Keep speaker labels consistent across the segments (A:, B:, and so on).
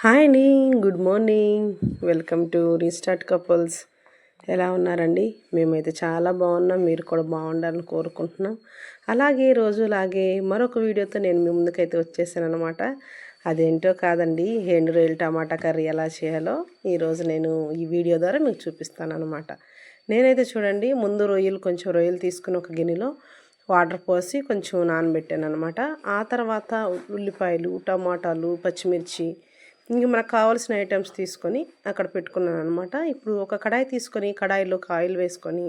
A: Hi అండి. Good morning. Welcome to restart couples. ఎలా ఉన్నారండి? మేమైతే చాలా బాగున్నాం. మీరు కూడా బాగుండాలని కోరుకుంటున్నాం. అలాగే రోజులాగే మరొక వీడియోతో నేను మీ ముందుకైతే వచ్చేసాను అనమాట. అదేంటో కాదండి, ఎండు రొయ్యలు టమాటా కర్రీ ఎలా చేయాలో ఈరోజు నేను ఈ వీడియో ద్వారా మీకు చూపిస్తాను అనమాట. నేనైతే చూడండి, ముందు కొంచెం రొయ్యలు తీసుకుని ఒక గిన్నెలో వాటర్ పోసి కొంచెం నానబెట్టాను అనమాట. ఆ తర్వాత ఉల్లిపాయలు, టమాటాలు, పచ్చిమిర్చి, ఇంక మనకు కావాల్సిన ఐటమ్స్ తీసుకొని అక్కడ పెట్టుకున్నాను అనమాట. ఇప్పుడు ఒక కడాయి తీసుకొని కడాయిలోకి ఆయిల్ వేసుకొని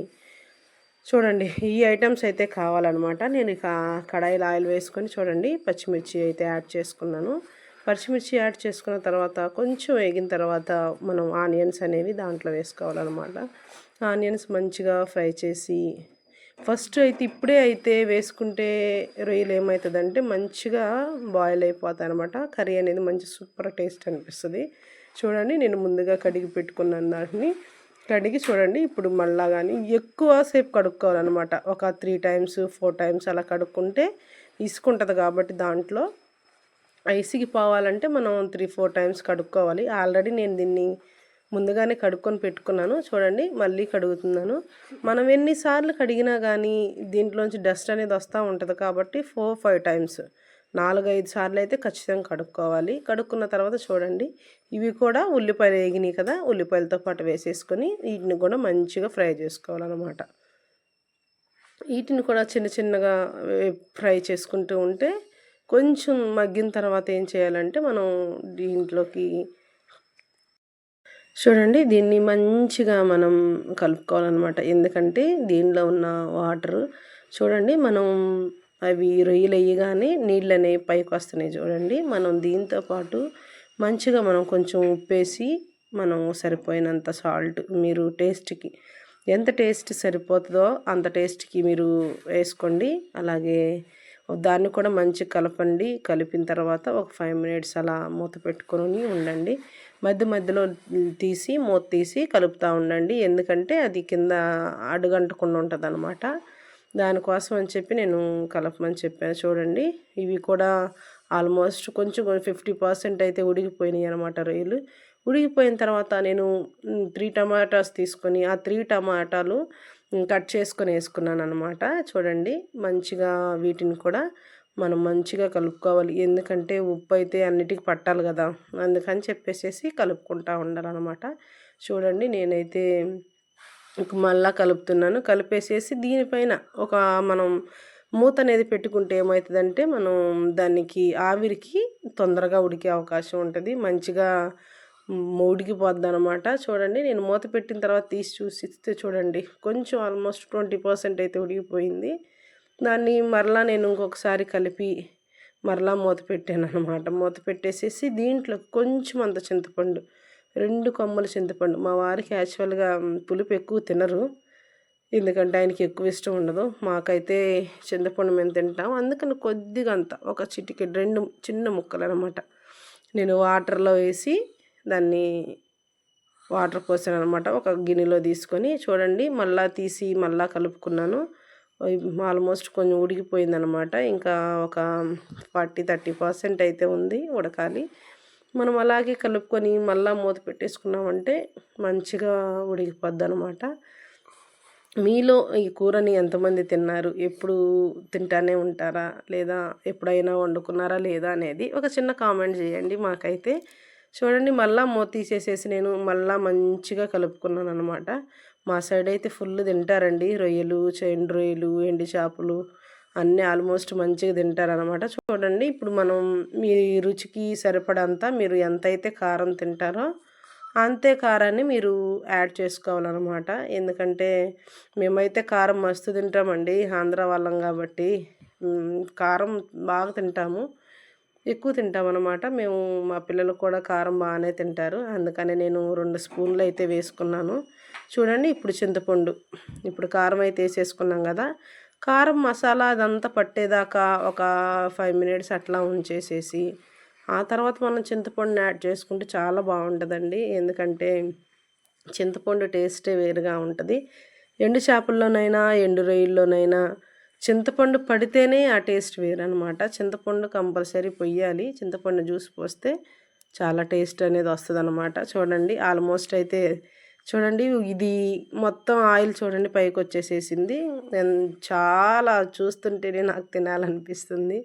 A: చూడండి, ఈ ఐటమ్స్ అయితే కావాలన్నమాట. నేను ఇక కడాయిలో ఆయిల్ వేసుకొని చూడండి పచ్చిమిర్చి అయితే యాడ్ చేసుకున్నాను. పచ్చిమిర్చి యాడ్ చేసుకున్న తర్వాత కొంచెం వేగిన తర్వాత మనం ఆనియన్స్ అనేవి దాంట్లో వేసుకోవాలన్నమాట. ఆనియన్స్ మంచిగా ఫ్రై చేసి ఫస్ట్ అయితే ఇప్పుడే అయితే వేసుకుంటే రొయ్యలు ఏమవుతుందంటే మంచిగా బాయిల్ అయిపోతాయి అనమాట. కర్రీ అనేది మంచి సూపర్ టేస్ట్ అనిపిస్తుంది. చూడండి, నేను ముందుగా కడిగి పెట్టుకున్నాను దాన్ని. కడిగి చూడండి, ఇప్పుడు మళ్ళా కానీ ఎక్కువసేపు కడుక్కోవాలన్నమాట. ఒక 3 టైమ్స్ 4 టైమ్స్ అలా కడుక్కుంటే ఇసుకుంటుంది కాబట్టి దాంట్లో ఇసిగిపోవాలంటే మనం 3-4 టైమ్స్ కడుక్కోవాలి. ఆల్రెడీ నేను దీన్ని ముందుగానే కడుక్కొని పెట్టుకున్నాను. చూడండి, మళ్ళీ కడుగుతున్నాను. మనం ఎన్నిసార్లు కడిగినా కానీ దీంట్లోంచి డస్ట్ అనేది వస్తూ ఉంటుంది కాబట్టి 4-5 టైమ్స్ 4-5 సార్లు అయితే ఖచ్చితంగా కడుక్కోవాలి. కడుక్కున్న తర్వాత చూడండి, ఇవి కూడా ఉల్లిపాయలు వేగినాయి కదా, ఉల్లిపాయలతో పాటు వేసేసుకొని వీటిని కూడా మంచిగా ఫ్రై చేసుకోవాలన్నమాట. వీటిని కూడా చిన్న చిన్నగా ఫ్రై చేసుకుంటూ ఉంటే కొంచెం మగ్గిన తర్వాత ఏం చేయాలంటే మనం దీంట్లోకి చూడండి, దీన్ని మంచిగా మనం కలుపుకోవాలన్నమాట. ఎందుకంటే దీనిలో ఉన్న వాటర్ చూడండి, మనం అవి రొయ్యలు వేయగానే నీళ్ళు అనేవి పైకి వస్తున్నాయి చూడండి. మనం దీంతో పాటు మంచిగా మనం కొంచెం ఉప్పేసి మనం సరిపోయినంత సాల్ట్ మీరు టేస్ట్కి ఎంత టేస్ట్ సరిపోతుందో అంత టేస్ట్కి మీరు వేసుకోండి. అలాగే దాన్ని కూడా మంచిగా కలపండి. కలిపిన తర్వాత ఒక 5 మినిట్స్ అలా మూత పెట్టుకొని ఉండండి. మధ్య మధ్యలో తీసి మూత తీసి కలుపుతూ ఉండండి. ఎందుకంటే అది కింద అడుగంటకుండా ఉంటుంది అనమాట. దానికోసం అని చెప్పి నేను కలపమని చెప్పాను. చూడండి, ఇవి కూడా ఆల్మోస్ట్ కొంచెం 50% అయితే ఉడికిపోయినాయి అనమాట రొయ్యలు. ఉడికిపోయిన తర్వాత నేను 3 టమాటాస్ తీసుకొని ఆ 3 టమాటాలు కట్ చేసుకొని వేసుకున్నాను అనమాట. చూడండి, మంచిగా వీటిని కూడా మనం మంచిగా కలుపుకోవాలి. ఎందుకంటే ఉప్పు అయితే అన్నిటికీ పట్టాలి కదా, అందుకని చెప్పేసి కలుపుకుంటూ ఉండాలన్నమాట. చూడండి, నేనైతే మళ్ళా కలుపుతున్నాను. కలిపేసేసి దీనిపైన ఒక మనం మూత అనేది పెట్టుకుంటే ఏమవుతుందంటే మనం దానికి ఆవిరికి తొందరగా ఉడికే అవకాశం ఉంటుంది. మంచిగా ఉడికిపోద్ది అనమాట. చూడండి, నేను మూత పెట్టిన తర్వాత తీసి చూసిస్తే చూడండి కొంచెం ఆల్మోస్ట్ 20% అయితే ఉడికిపోయింది. దాన్ని మరలా నేను ఇంకొకసారి కలిపి మరలా మూత పెట్టాను అనమాట. మూత పెట్టేసేసి దీంట్లో కొంచెం అంత చింతపండు, 2 కొమ్మల చింతపండు. మా వారికి యాక్చువల్గా పులుపు ఎక్కువ తినరు, ఎందుకంటే ఆయనకి ఎక్కువ ఇష్టం ఉండదు. మాకైతే చింతపండు మేము తింటాం. అందుకని కొద్దిగా అంత ఒక చిటికెడు 2 చిన్న ముక్కలు అనమాట నేను వాటర్లో వేసి దాన్ని వాటర్ పోసాను అనమాట. ఒక గిన్నెలో తీసుకొని చూడండి మళ్ళీ తీసి మళ్ళీ కలుపుకున్నాను. ఆల్మోస్ట్ కొంచెం ఉడికిపోయిందనమాట. ఇంకా ఒక 40-30% అయితే ఉంది ఉడకాలి. మనం అలాగే కలుపుకొని మళ్ళీ మూత పెట్టేసుకున్నామంటే మంచిగా ఉడికిపోద్ది అనమాట. మీలో ఈ కూరని ఎంతమంది తిన్నారు? ఎప్పుడు తింటానే ఉంటారా? లేదా ఎప్పుడైనా వండుకున్నారా లేదా అనేది ఒక చిన్న కామెంట్ చేయండి. మాకైతే చూడండి మళ్ళీ మూత తీసేసేసి నేను మళ్ళీ మంచిగా కలుపుకున్నాను అనమాట. మా సైడ్ అయితే ఫుల్ తింటారండి రొయ్యలు, ఎండు రొయ్యలు, ఎండు చేపలు అన్నీ ఆల్మోస్ట్ మంచిగా తింటారనమాట. చూడండి, ఇప్పుడు మనం మీ రుచికి సరిపడంత మీరు ఎంతైతే కారం తింటారో అంతే కారాన్ని మీరు యాడ్ చేసుకోవాలన్నమాట. ఎందుకంటే మేమైతే కారం మస్తు తింటామండి, ఆంధ్ర వాళ్ళం కాబట్టి కారం బాగా తింటాము, ఎక్కువ తింటామన్నమాట. మేము మా పిల్లలు కూడా కారం బాగానే తింటారు. అందుకని నేను 2 స్పూన్లు అయితే వేసుకున్నాను. చూడండి, ఇప్పుడు చింతపండు, ఇప్పుడు కారం అయితే వేసేసుకున్నాం కదా, కారం మసాలా అదంతా పట్టేదాకా ఒక 5 మినిట్స్ అట్లా ఉంచేసేసి ఆ తర్వాత మనం చింతపండుని యాడ్ చేసుకుంటే చాలా బాగుంటుందండి. ఎందుకంటే చింతపండు టేస్టే వేరుగా ఉంటుంది. ఎండు చేపల్లోనైనా ఎండు రొయ్యల్లోనైనా చింతపండు పడితేనే ఆ టేస్ట్ వేరనమాట. చింతపండు కంపల్సరీ పొయ్యాలి. చింతపండు జ్యూస్ పోస్తే చాలా టేస్ట్ అనేది వస్తుందన్నమాట. చూడండి ఆల్మోస్ట్ అయితే చూడండి ఇది మొత్తం ఆయిల్ చూడండి పైకి వచ్చేసేసింది. చాలా చూస్తుంటేనే నాకు తినాలనిపిస్తుంది.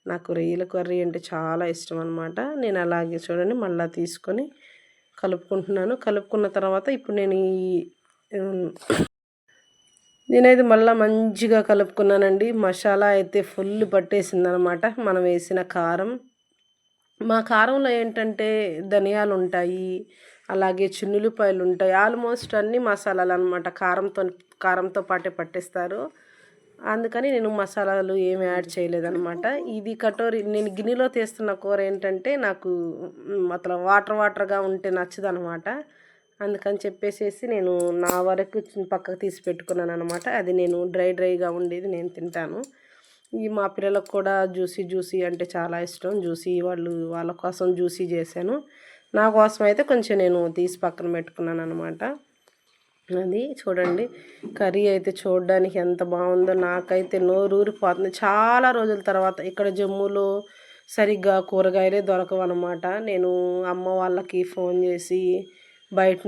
A: నాకు రొయ్యల కర్రీ అంటే చాలా ఇష్టం అనమాట. నేను అలాగే చూడండి మళ్ళీ తీసుకొని కలుపుకుంటున్నాను. కలుపుకున్న తర్వాత ఇప్పుడు నేనైతే మళ్ళీ మంచిగా కలుపుకున్నానండి. మసాలా అయితే ఫుల్ పట్టేసిందనమాట మనం వేసిన కారం. మా కారంలో ఏంటంటే ధనియాలు ఉంటాయి, అలాగే చిన్నుల్లిపాయలు ఉంటాయి. ఆల్మోస్ట్ అన్ని మసాలాలు అనమాట కారంతో పాటే పట్టిస్తారు. అందుకని నేను మసాలాలు ఏమి యాడ్ చేయలేదనమాట. ఇది కటోరి నేను గిన్నెలో తీస్తున్న కూర ఏంటంటే నాకు అట్లా వాటర్గా ఉంటే నచ్చదనమాట. అందుకని చెప్పేసేసి నేను నా వరకు పక్కకు తీసి పెట్టుకున్నాను అనమాట. అది నేను డ్రైగా ఉండేది నేను తింటాను. ఈ మా పిల్లలకు కూడా జ్యూసీ అంటే చాలా ఇష్టం. వాళ్ళ కోసం జ్యూసీ చేశాను. నా కోసం అయితే కొంచెం నేను తీసి పక్కన పెట్టుకున్నాను అనమాట. అది చూడండి కర్రీ అయితే చూడడానికి ఎంత బాగుందో, నాకైతే నోరూరిపోతుంది. చాలా రోజుల తర్వాత ఇక్కడ జమ్మూలో సరిగ్గా కూరగాయలే దొరకవు అనమాట. నేను అమ్మ వాళ్ళకి ఫోన్ చేసి బయట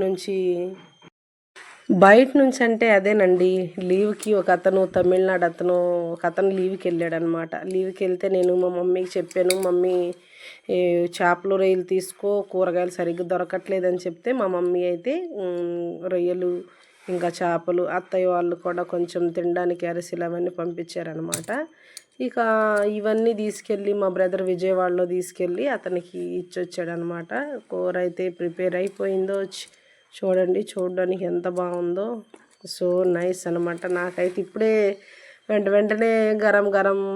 A: నుంచి అంటే అదేనండి, లీవ్కి తమిళనాడు ఒక అతను లీవ్కి వెళ్ళాడనమాట. లీవ్కి వెళ్తే నేను మా మమ్మీకి చెప్పాను, మమ్మీ చేపలు రొయ్యలు తీసుకో, కూరగాయలు సరిగ్గా దొరకట్లేదని చెప్తే మా మమ్మీ అయితే రొయ్యలు ఇంకా చేపలు, అత్తయ్య వాళ్ళు కూడా కొంచెం తినడానికి అరిసెలు అవన్నీ పంపించారనమాట. ఇక ఇవన్నీ తీసుకెళ్ళి మా బ్రదర్ విజయవాడలో తీసుకెళ్ళి అతనికి ఇచ్చొచ్చాడనమాట. కూర అయితే ప్రిపేర్ అయిపోయిందో చూడండి, చూడడానికి ఎంత బాగుందో. సో నైస్ అనమాట. నాకైతే ఇప్పుడే వెంటనే గరం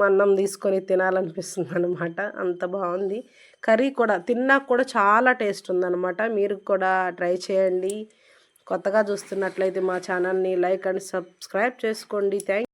A: అన్నం తీసుకొని తినాలనిపిస్తుంది అనమాట. అంత బాగుంది కర్రీ కూడా. తిన్నాక కూడా చాలా టేస్ట్ ఉందన్నమాట. మీరు కూడా ట్రై చేయండి. కొత్తగా చూస్తున్నట్లయితే మా ఛానల్ని లైక్ అండ్ సబ్స్క్రైబ్ చేసుకోండి. థ్యాంక్